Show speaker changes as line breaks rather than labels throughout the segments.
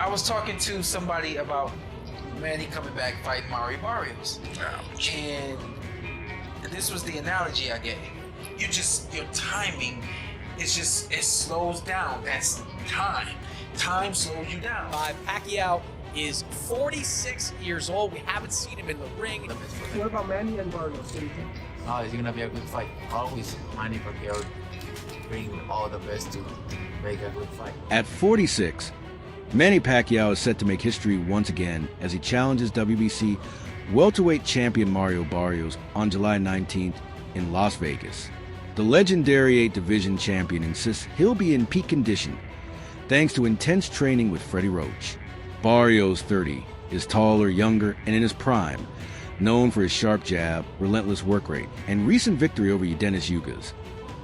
I was talking to somebody about Manny coming back fighting Mario Barrios. And this was the analogy I gave. Your timing is just, it slows down. That's time. Time slows you down.
Pacquiao is 46 years old. We haven't seen him in the ring.
What about Manny and Barrios? What do you think?
It's gonna be a good fight. Always Manny Pacquiao bring all the best to make a good fight.
At 46, Manny Pacquiao is set to make history once again as he challenges WBC welterweight champion Mario Barrios on July 19th in Las Vegas. The legendary 8 division champion insists he'll be in peak condition thanks to intense training with Freddie Roach. Barrios, 30, is taller, younger, and in his prime, known for his sharp jab, relentless work rate, and recent victory over Dennis Yugas,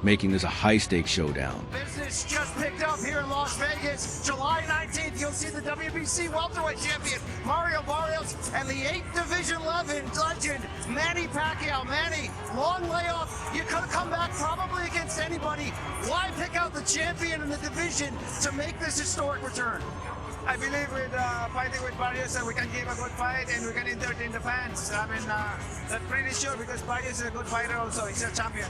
making this a high-stakes showdown.
Business just picked up here in Las Vegas. July 19th, you'll see the WBC welterweight champion, Mario Barrios, and the 8th Division legend, Manny Pacquiao. Manny, long layoff. You could have come back probably against anybody. Why pick out the champion in the division to make this historic return?
I believe with fighting with Barrios, we can give a good fight and we can entertain the fans. I mean, that's pretty sure because Barrios is a good fighter also. He's a champion.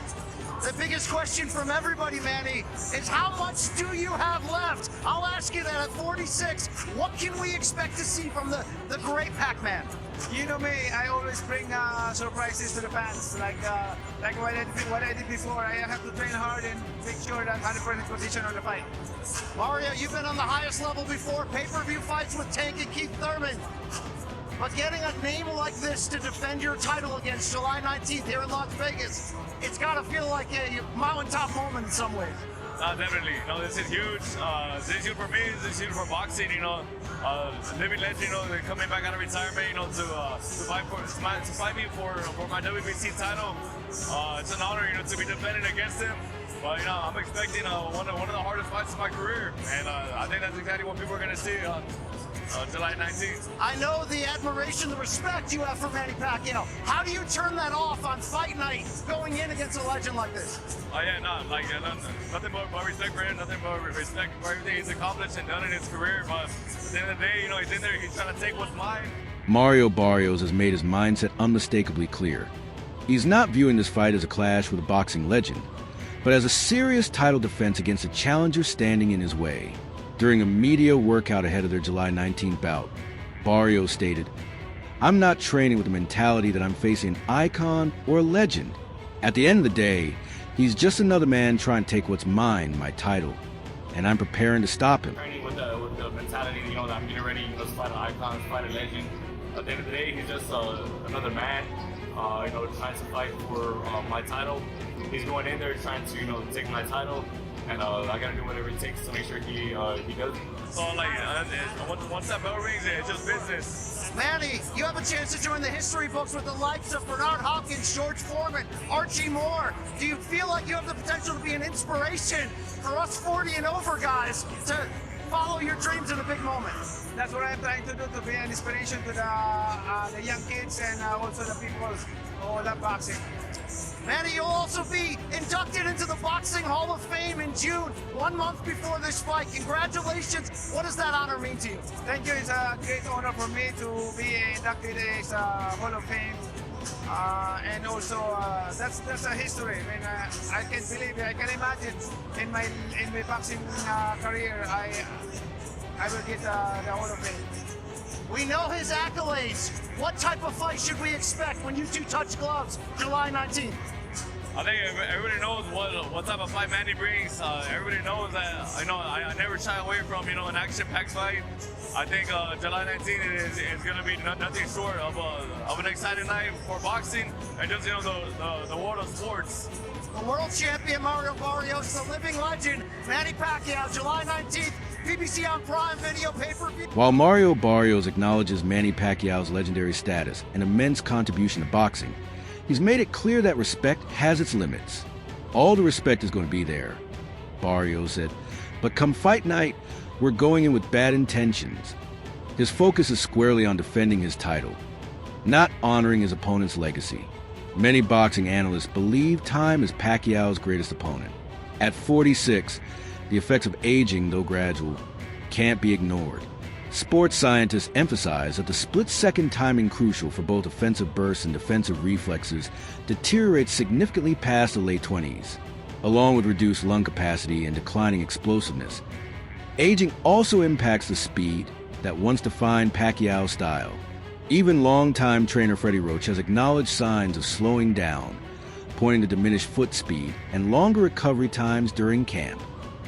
The biggest question from everybody, Manny, is how much do you have left? I'll ask you that at 46. What can we expect to see from the great Pac-Man?
You know me, I always bring surprises to the fans. Like what I did before, I have to train hard and make sure that 100% position on the fight.
Mario, you've been on the highest level before, pay-per-view fights with Tank and Keith Thurman. But getting a name like this to defend your title against July 19th here in Las Vegas, it's got to feel like a mountaintop moment in some ways.
Definitely. This is huge. This is huge for me. This is huge for boxing. Living legend. They're coming back out of retirement. To fight me for my WBC title. It's an honor. To be defending against him. But I'm expecting one of the hardest fights of my career, and I think that's exactly what people are going to see on July 19th.
I know the admiration, the respect you have for Manny Pacquiao. How do you turn that off on fight night going in against a legend like this?
Nothing but respect for him, nothing but respect for everything he's accomplished and done in his career. But at the end of the day, he's in there, he's trying to take what's mine.
Mario Barrios has made his mindset unmistakably clear. He's not viewing this fight as a clash with a boxing legend, but as a serious title defense against a challenger standing in his way. During a media workout ahead of their July 19th bout, Barrios stated, "I'm not training with the mentality that I'm facing an icon or a legend. At the end of the day, he's just another man trying to take what's mine, my title, and I'm preparing to stop him."
Training with the mentality, that I'm getting ready, to fight an icon, to fight a legend. At the end of the day, he's just another man, trying to fight for my title. He's going in there trying to, take my title. And I gotta do whatever it takes to make sure he does. So once that bell rings, it's just business.
Manny, you have a chance to join the history books with the likes of Bernard Hopkins, George Foreman, Archie Moore. Do you feel like you have the potential to be an inspiration for us 40 and over guys to follow your dreams in a big moment?
That's what I'm trying to do, to be an inspiration to the young kids and also the people who love boxing.
Manny, you'll also be inducted into the Boxing Hall of Fame in June, 1 month before this fight. Congratulations. What does that honor mean to you?
Thank you. It's a great honor for me to be inducted as Hall of Fame. And also, that's a history. I mean, I can't believe it. I can imagine in my boxing career, I will get the Hall of Fame.
We know his accolades. What type of fight should we expect when you two touch gloves July 19th?
I think everybody knows what type of fight Manny brings. Everybody knows that I never shy away from an action-packed fight. I think July 19th is going to be nothing short of an exciting night for boxing and just the world of sports.
The world champion Mario Barrios, the living legend Manny Pacquiao, July 19th. BBC on Prime Video pay-per-view.
While Mario Barrios acknowledges Manny Pacquiao's legendary status and immense contribution to boxing, he's made it clear that respect has its limits. All the respect is going to be there, Barrios said, but come fight night, we're going in with bad intentions. His focus is squarely on defending his title, not honoring his opponent's legacy. Many boxing analysts believe time is Pacquiao's greatest opponent. At 46, the effects of aging, though gradual, can't be ignored. Sports scientists emphasize that the split-second timing crucial for both offensive bursts and defensive reflexes deteriorates significantly past the late 20s, along with reduced lung capacity and declining explosiveness. Aging also impacts the speed that once defined Pacquiao's style. Even longtime trainer Freddie Roach has acknowledged signs of slowing down, pointing to diminished foot speed and longer recovery times during camp.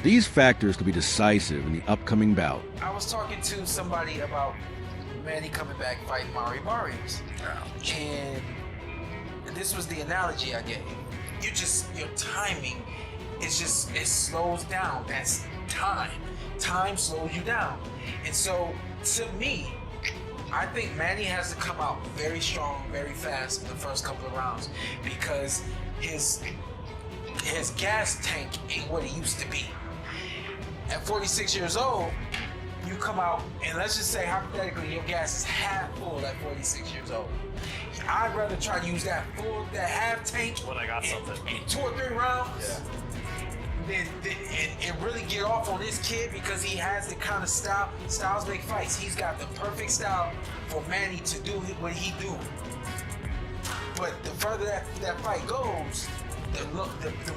These factors could be decisive in the upcoming bout.
I was talking to somebody about Manny coming back fighting Mario Barrios. And this was the analogy I gave. Your timing it slows down. That's time. Time slows you down. And so, to me, I think Manny has to come out very strong, very fast in the first couple of rounds because his gas tank ain't what it used to be. At 46 years old, you come out and let's just say hypothetically your gas is half full at 46 years old. I'd rather try to use that half tank
when I got something
in 2 or 3 rounds. And really get off on this kid because he has the kind of style. Styles make fights. He's got the perfect style for Manny to do what he do. But the further that fight goes, the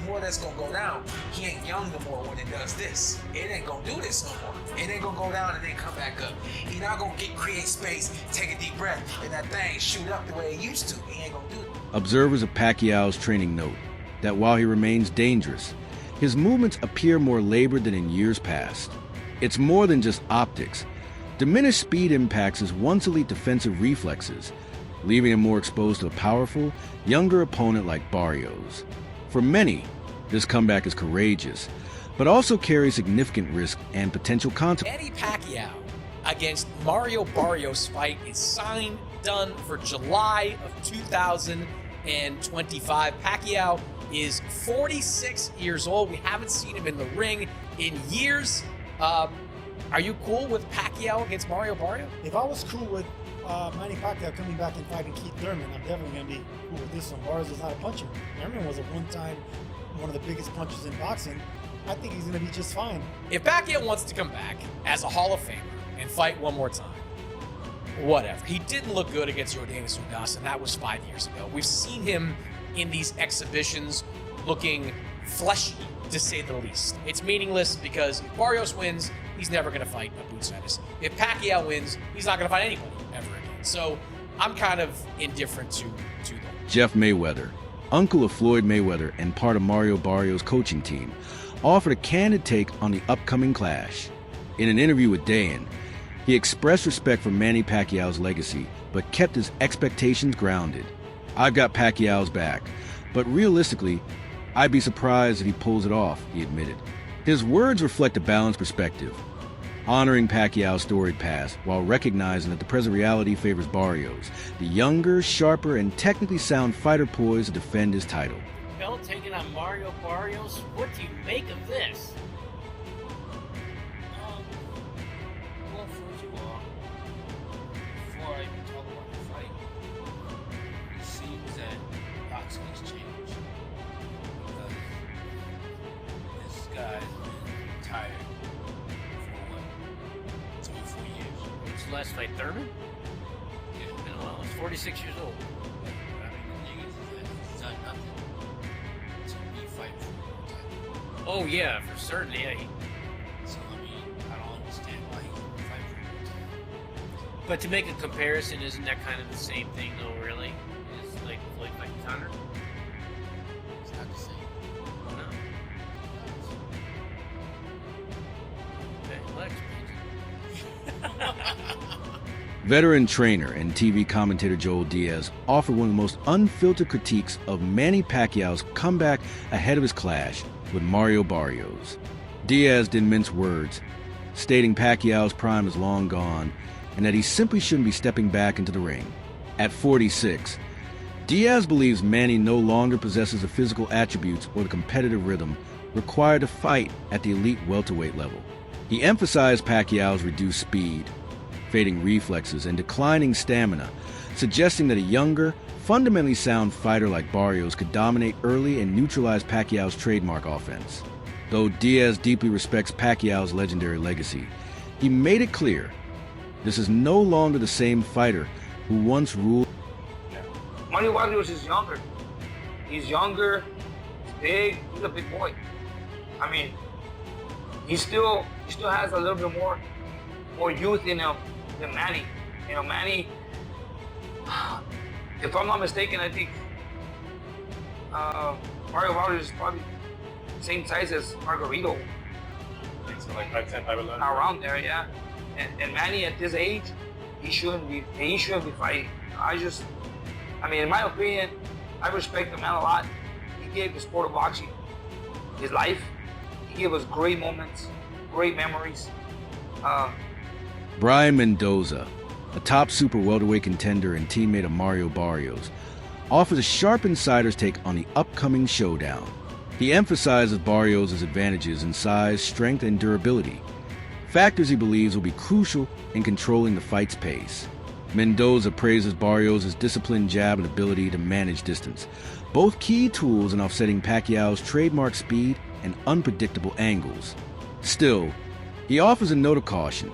more that's gonna go down. He ain't young no more when it does this. It ain't gonna do this no more. It ain't gonna go down and then come back up. He not gonna create space, take a deep breath, and that thing shoot up the way it used to. He ain't gonna do it.
Observers of Pacquiao's training note that while he remains dangerous, his movements appear more labored than in years past. It's more than just optics. Diminished speed impacts his once elite defensive reflexes, leaving him more exposed to a powerful, younger opponent like Barrios. For many, this comeback is courageous, but also carries significant risk and potential consequences.
Manny Pacquiao against Mario Barrios fight is signed, done for July of 2025. Pacquiao is 46 years old. We haven't seen him in the ring in years. Are you cool with Pacquiao against Mario Barrios?
If I was cool with Manny Pacquiao coming back and fighting Keith Thurman, I'm definitely going to be cool with this one. Barrios is not a puncher. Thurman was one of the biggest punchers in boxing. I think he's going to be just fine.
If Pacquiao wants to come back as a Hall of Famer and fight one more time, whatever. He didn't look good against Yordenis Ugas, and that was 5 years ago. We've seen him in these exhibitions looking fleshy, to say the least. It's meaningless because if Barrios wins, he's never going to fight a boots fetish. If Pacquiao wins, he's not going to fight anybody ever again. So I'm kind of indifferent to them.
Jeff Mayweather, uncle of Floyd Mayweather and part of Mario Barrios' coaching team, offered a candid take on the upcoming clash. In an interview with Dayan, he expressed respect for Manny Pacquiao's legacy, but kept his expectations grounded. "I've got Pacquiao's back, but realistically, I'd be surprised if he pulls it off," he admitted. His words reflect a balanced perspective, honoring Pacquiao's storied past while recognizing that the present reality favors Barrios, the younger, sharper, and technically sound fighter poised to defend his title.
Bell taking on Mario Barrios. What do you make of this?
Well, first of all, before I even talk about the fight, it seems that boxing has changed because this guy's been retired for 24 years.
What's the last fight, Thurman?
Yeah,
Been a while. He's 46 years old.
but I mean, the thing is that he's done nothing to be fighting for a title.
Oh yeah, for certain. Yeah.
So I mean, I don't understand why he's fighting for a title.
But to make a comparison, isn't that kind of the same thing, though? Really, is like Floyd fighting Conor?
It's not the same.
Why not? Okay, well, that explains it.
Veteran trainer and TV commentator Joel Diaz offered one of the most unfiltered critiques of Manny Pacquiao's comeback ahead of his clash with Mario Barrios. Diaz didn't mince words, stating Pacquiao's prime is long gone and that he simply shouldn't be stepping back into the ring. At 46, Diaz believes Manny no longer possesses the physical attributes or the competitive rhythm required to fight at the elite welterweight level. He emphasized Pacquiao's reduced speed, fading reflexes, and declining stamina, suggesting that a younger, fundamentally sound fighter like Barrios could dominate early and neutralize Pacquiao's trademark offense. Though Diaz deeply respects Pacquiao's legendary legacy, he made it clear This is no longer the same fighter who once ruled.
Mario Barrios is younger. He's younger, he's big, he's a big boy. I mean, he still has a little bit more youth in him than Manny. You know, Manny, if I'm not mistaken, I think Mario Barrios is probably the same size as Margarito.
So like 5'10", 5'11".
Around there, yeah. And Manny at this age, he shouldn't be fighting. I mean, in my opinion, I respect the man a lot. He gave the sport of boxing his life. He gave us great moments, great memories.
Brian Mendoza, a top super welterweight contender and teammate of Mario Barrios, offers a sharp insider's take on the upcoming showdown. He emphasizes Barrios' advantages in size, strength, and durability, factors he believes will be crucial in controlling the fight's pace. Mendoza praises Barrios' disciplined jab and ability to manage distance, both key tools in offsetting Pacquiao's trademark speed and unpredictable angles. Still, he offers a note of caution.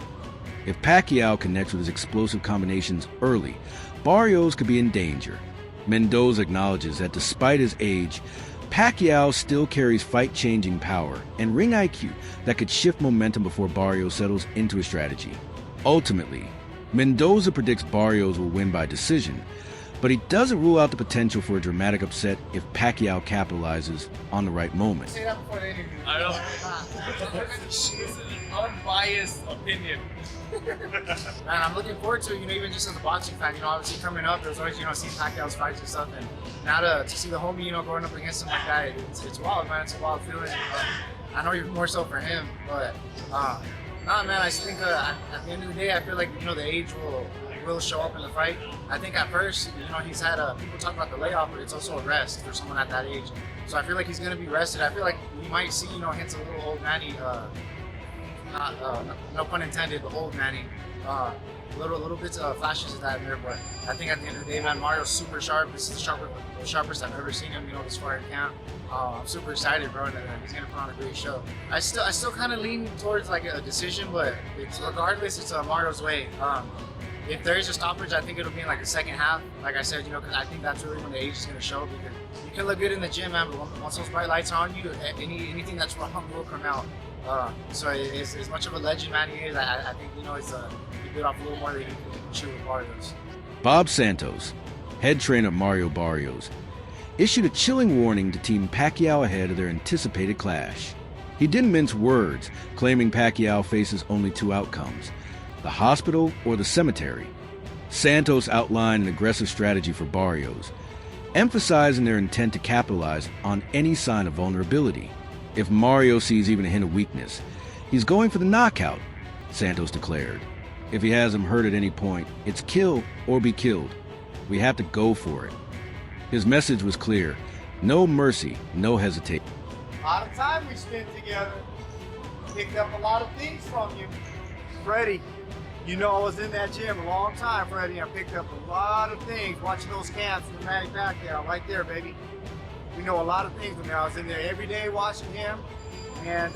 If Pacquiao connects with his explosive combinations early, Barrios could be in danger. Mendoza acknowledges that despite his age, Pacquiao still carries fight-changing power and ring IQ that could shift momentum before Barrios settles into a strategy. Ultimately, Mendoza predicts Barrios will win by decision, but he doesn't rule out the potential for a dramatic upset if Pacquiao capitalizes on the right moment.
Say that before the interview.
I know. It's an unbiased opinion.
Man, I'm looking forward to it, even just as a boxing fan, obviously coming up, there's always, seeing Pacquiao's fights and stuff, and now to see the homie, going up against him like that, it's wild, man, it's a wild feeling. I know you're more so for him, but, nah, man, I just think at the end of the day, I feel like, the age will show up in the fight. I think at first, he's had people talk about the layoff, but it's also a rest for someone at that age. So I feel like he's going to be rested. I feel like you might see, hints of little old Manny, no pun intended, the old Manny. Little bits of flashes of that in there, but I think at the end of the day, man, Mario's super sharp. This is the sharpest I've ever seen him, this far in camp. I'm super excited, bro, and he's gonna put on a great show. I still kind of lean towards like a decision, but regardless, it's Mario's way. If there is a stoppage, I think it'll be in like the second half. Like I said, because I think that's really when the age is gonna show, because you can look good in the gym, man, but once those bright lights are on you, anything that's wrong will come out. So as much of a legend man he is, I think he bit off a little more than he can chew with Barrios.
Bob Santos, head trainer of Mario Barrios, issued a chilling warning to Team Pacquiao ahead of their anticipated clash. He didn't mince words, claiming Pacquiao faces only two outcomes: the hospital or the cemetery. Santos outlined an aggressive strategy for Barrios, emphasizing their intent to capitalize on any sign of vulnerability. If Mario sees even a hint of weakness, he's going for the knockout, Santos declared. If he has him hurt at any point, it's kill or be killed. We have to go for it. His message was clear: no mercy, no hesitation.
A lot of time we spent together. Picked up a lot of things from you. Freddie, I was in that gym a long time, Freddie. I picked up a lot of things watching those camps with Manny Pacquiao right there, baby. A lot of things with me. I was in there every day watching him, and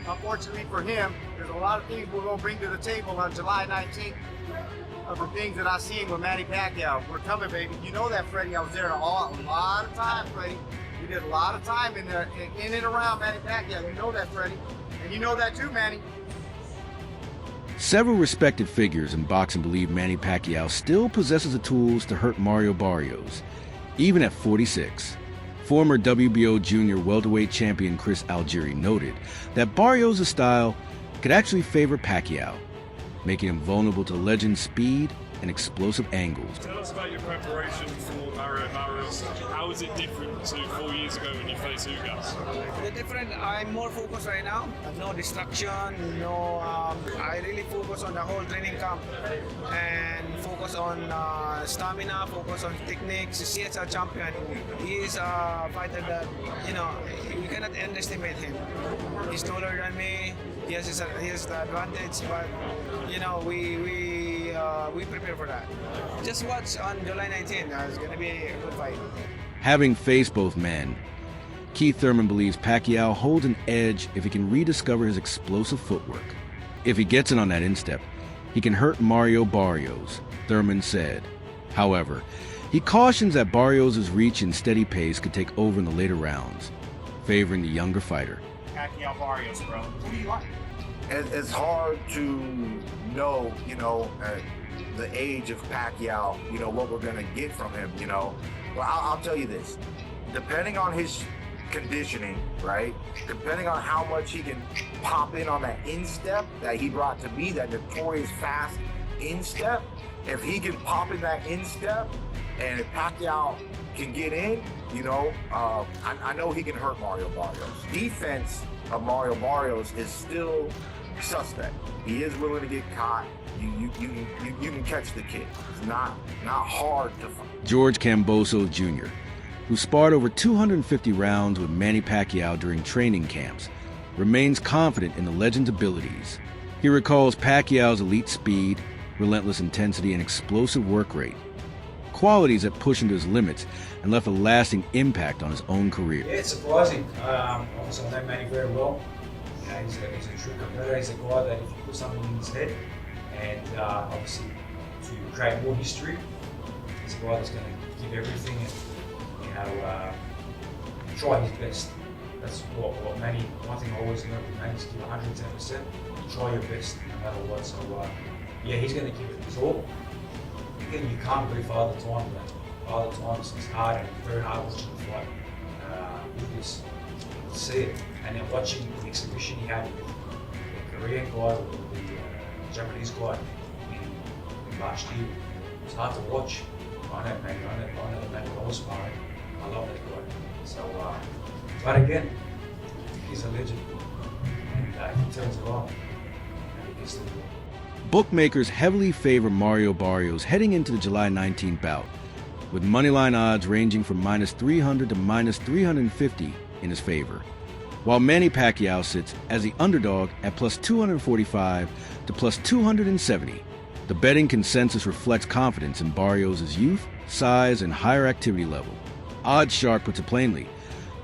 unfortunately for him, there's a lot of things we're going to bring to the table on July 19th of the things that I've seen with Manny Pacquiao. We're coming, baby. You know that, Freddie. I was there a lot of time, Freddie. We did a lot of time in there, in and around Manny Pacquiao. You know that, Freddie. And you know that too, Manny.
Several respected figures in boxing believe Manny Pacquiao still possesses the tools to hurt Mario Barrios, even at 46. Former WBO junior welterweight champion Chris Algieri noted that Barrios' style could actually favor Pacquiao, making him vulnerable to legend's speed and explosive angles.
Tell us about your preparation for Mario Barrios. How is it different to 4 years ago when you faced Ugas?
The different, I'm more focused right now. No distraction, I really focus on the whole training camp and focus on stamina, focus on techniques. He is a champion. He is a fighter that, you cannot underestimate him. He's taller than me. He has the advantage, but, we prepare for that. Just watch on July 19th. It's going to be a good fight.
Having faced both men, Keith Thurman believes Pacquiao holds an edge if he can rediscover his explosive footwork. If he gets in on that instep, he can hurt Mario Barrios, Thurman said. However, he cautions that Barrios' reach and steady pace could take over in the later rounds, favoring the younger fighter.
Pacquiao Barrios, bro. Who do you like?
It's hard to know, at the age of Pacquiao, what we're going to get from him, Well, I'll tell you this. Depending on his conditioning, right? Depending on how much he can pop in on that instep that he brought to me, that notorious fast instep, if he can pop in that instep and if Pacquiao can get in, I know he can hurt Mario Barrios. Defense of Mario Barrios is still suspect. He is willing to get caught. You can catch the kid. It's not hard to fight.
George Camboso Jr., who sparred over 250 rounds with Manny Pacquiao during training camps, remains confident in the legend's abilities. He recalls Pacquiao's elite speed, relentless intensity, and explosive work rate, qualities that push him to his limits and left a lasting impact on his own career.
Yeah, it's surprising. Obviously, I know Manny very well. He's a true competitor. He's a guy that if you put something in his head and obviously to create more history, he's a guy that's going to give everything and try his best. That's what Manny, one thing I always learned with Manny is give 110%. Try your best no matter what. So yeah, he's going to give it his all. Again, you can't do Father Time, but Father Time is hard and very hard watching the fight. With this, to see it, and then watching the exhibition he had with the Korean guy, with the Japanese guy in last year, it's hard to watch. I know Manny, I know the man I was sparring. I love that guy. So, but again, he's a legend, and he turns it on, and he can still do it.
Bookmakers heavily favor Mario Barrios heading into the July 19th bout, with moneyline odds ranging from -300 to -350 in his favor, while Manny Pacquiao sits as the underdog at +245 to +270. The betting consensus reflects confidence in Barrios' youth, size, and higher activity level. OddsShark puts it plainly: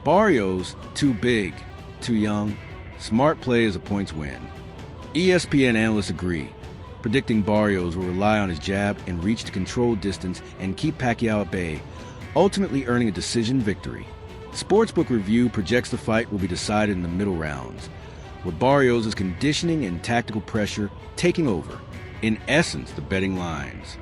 Barrios, too big, too young. Smart play is a points win. ESPN analysts agree, predicting Barrios will rely on his jab and reach to control distance and keep Pacquiao at bay, ultimately earning a decision victory. Sportsbook Review projects the fight will be decided in the middle rounds, with Barrios' conditioning and tactical pressure taking over, in essence, the betting lines.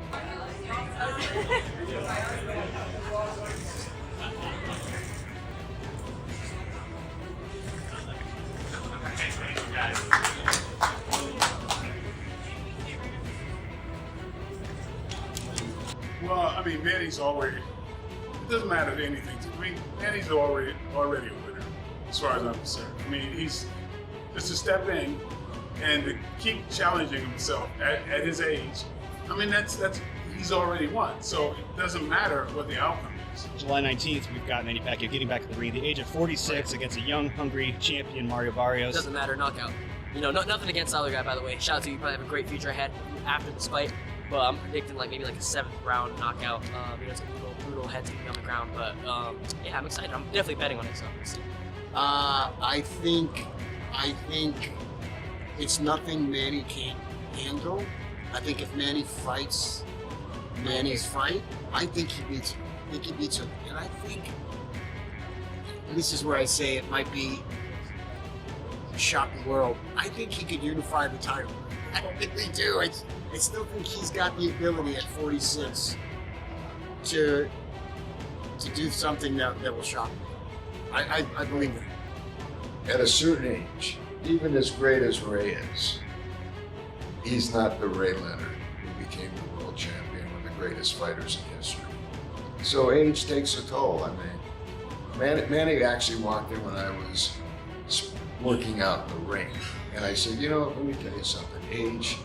Well, I mean, Manny's already, it doesn't matter to anything to me. Manny's already a winner, as far as I'm concerned. I mean, he's just to step in and to keep challenging himself at his age. I mean, that's he's already won, so it doesn't matter what the outcome is.
July 19th, we've got Manny Pacquiao getting back to the ring, the age of 46, against a young, hungry champion, Mario Barrios.
Doesn't matter, knockout. Nothing against the other guy, by the way. Shout out to you, probably have a great future ahead after this fight. But I'm predicting maybe a 7th round knockout. It's gonna be a little brutal, head's gonna be on the ground. But yeah, I'm excited. I'm definitely betting on it. So we'll see.
I think it's nothing Manny can't handle. I think if Manny fights Manny's fight, I think he beats him. And I think this is where I say it might be shock the world. I think he could unify the title. I really do. I still think he's got the ability at 46 to do something that will shock me. I believe it.
At a certain age, even as great as Ray is, he's not the Ray Leonard who became the world champion, one of the greatest fighters in history. So age takes a toll. I mean, Manny actually walked in when I was working out in the ring, and I said, let me tell you something. Age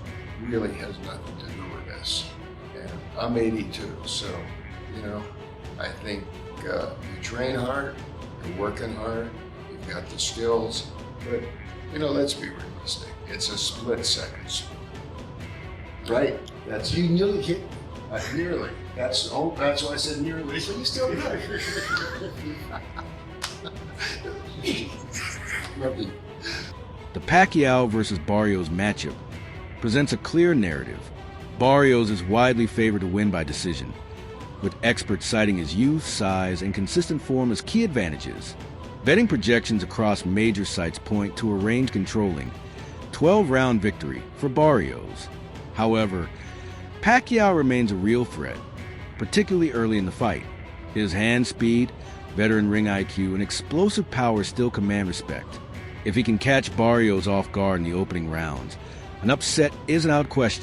really has nothing to do with this. And I'm 82, so, I think you train hard, you're working hard, you've got the skills, but, let's be realistic. It's a split-second sport, right? That's
you nearly hit.
Nearly. That's why I said nearly.
So you still got it.
The Pacquiao versus Barrios matchup presents a clear narrative. Barrios is widely favored to win by decision, with experts citing his youth, size, and consistent form as key advantages. Betting projections across major sites point to a range-controlling 12-round victory for Barrios. However, Pacquiao remains a real threat, particularly early in the fight. His hand speed, veteran ring IQ, and explosive power still command respect. If he can catch Barrios off guard in the opening rounds, an upset isn't out of question.